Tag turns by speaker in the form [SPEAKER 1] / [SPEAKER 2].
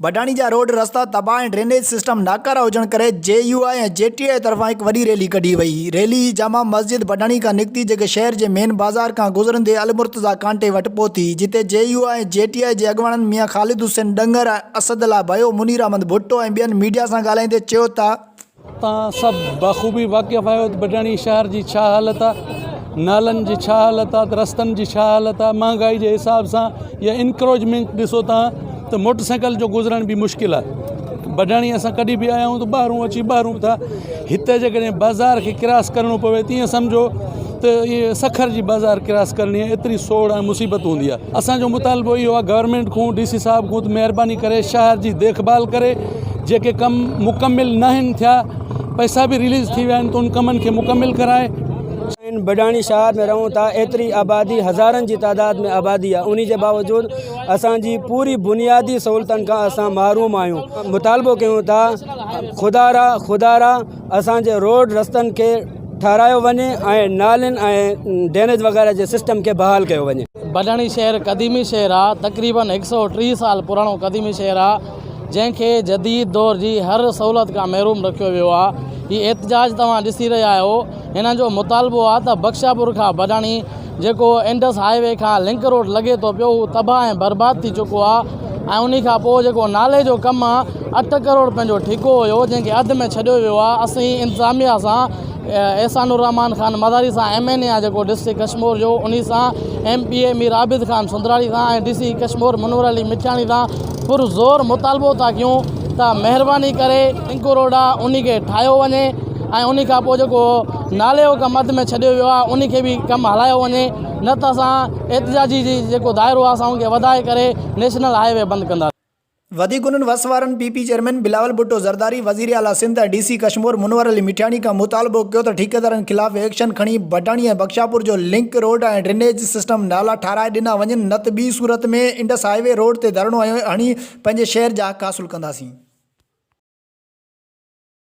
[SPEAKER 1] बडाणी जा रोड रस्ता तबाह ऐं ड्रेनेज सिस्टम नाकारा हुजण करे JUI ऐं JTI तरफ़ां हिकु वॾी रैली कढी वई। रैली जामा मस्जिद बडाणी खां निकिती जेके शहर जे मेन बाज़ार खां गुज़रंदे अलमुर्तज़ा कांटे वटि पहुती, जिते JUI ऐं JTI जे अॻवाननि मियां ख़ालिद हुसैन डंगर, असदुल्ला भयो, मुनीर अहमद भुट्टो ऐं ॿियनि मीडिया सां ॻाल्हाईंदे चयो त
[SPEAKER 2] तव्हां सभु बख़ूबी वाक़िफ़ आहियो त बडाणी शहर जी छा हालत आहे, नालनि जी छा हालत आहे, रस्तनि जी छा हालत आहे। महांगाई जे हिसाब सां या इनक्रोचमेंट ॾिसो तव्हां त मोटरसाइकिल जो गुज़रण बि मुश्किल आहे। बडाणी असां कॾहिं बि आया आहियूं त ॿाहिरूं अची ॿाहिरूं था, हिते जेकॾहिं बाज़ार खे क्रॉस करिणो पवे तीअं सम्झो त इहे सखर जी बाज़ार क्रॉस करणी आहे, एतिरी सोड़ ऐं मुसीबत हूंदी आहे। असांजो मुतालबो इहो आहे गवर्नमेंट खां, DC साहब खां त महिरबानी करे शहर जी देखभाल करे जेके कम मुकमिल न आहिनि थिया, पैसा भी रिलीज़ थी विया आहिनि त उन कमनि खे मुकमिल कराए।
[SPEAKER 3] इन बडाणी शहर में रहूं था, एतरी आबादी हज़ारनि जी तादाद में आबादी आहे, उन्ही जे बावजूद असांजी पूरी बुनियादी सहूलतनि खां असां महरूम आहियूं। मुतालबो कयूं था खुदारा असांजे रोड रस्तनि खे ठारायो वञे ऐं नालियुनि ऐं ड्रेनेज वग़ैरह जे सिस्टम खे बहाल कयो वञे।
[SPEAKER 4] बडाणी शहर क़दीमी शहर आहे, तक़रीबन 130 साल पुराणो क़दीमी शहर आहे, जंहिंखे जदीद दौर जी हर सहूलत खां महरूम रखियो वियो आहे। हीउ एहतजाज तव्हां ॾिसी रहिया आहियो, हिननि जो मुतालबो आहे त बख्शापुर खां बडाणी जेको इंडस हाईवे खां लिंक रोड लॻे थो पियो, उहो तबाह ऐं बर्बाद थी चुको आहे। ऐं उन खां पोइ जेको नाले जो कमु आहे, 8 करोड़ पंहिंजो ठेको हुयो जंहिंखे अधु में छॾियो वियो आहे। असीं इंतिज़ामिया सां एहसानुर रहमान खान मदारी सां MNA आहे जेको डिस्ट्रिक्ट कश्मीर जो, उन सां MPA मीर आबिद खान सुंदराड़ी सां ऐं DC कश्मीर मनोहर अली मिठाणी सां पुरज़ोर मुतालबो था कयूं त महिरबानी करे लिंक रोड आहे उन खे ठाहियो वञे ऐं उन खां पोइ जेको नाले जो कमु अधु में छॾियो वियो आहे उन खे बि कमु हलायो वञे, न त असां एहतजाजी जी जेको दाइरो आहे असां उनखे वधाए करे नेशनल हाईवे बंदि कंदा।
[SPEAKER 1] वधीक उन्हनि वस वारनि PP चेयरमैन बिलावल भुट्टो ज़रदारी, वज़ीर आला सिंध ऐं DC कश्मीर मनोहर अली मिठाणी खां मुतालबो कयो त ठेकेदारनि ख़िलाफ़ एक्शन खणी बडाणी ऐं बख्शापुर जो लिंक रोड ऐं ड्रेनेज सिस्टम नाला ठाराए ॾिना वञनि, न त ॿी सूरत में इंडस हाईवे रोड ते धरणो हणी पंहिंजे शहर जा हक़ हासिलु कंदासीं।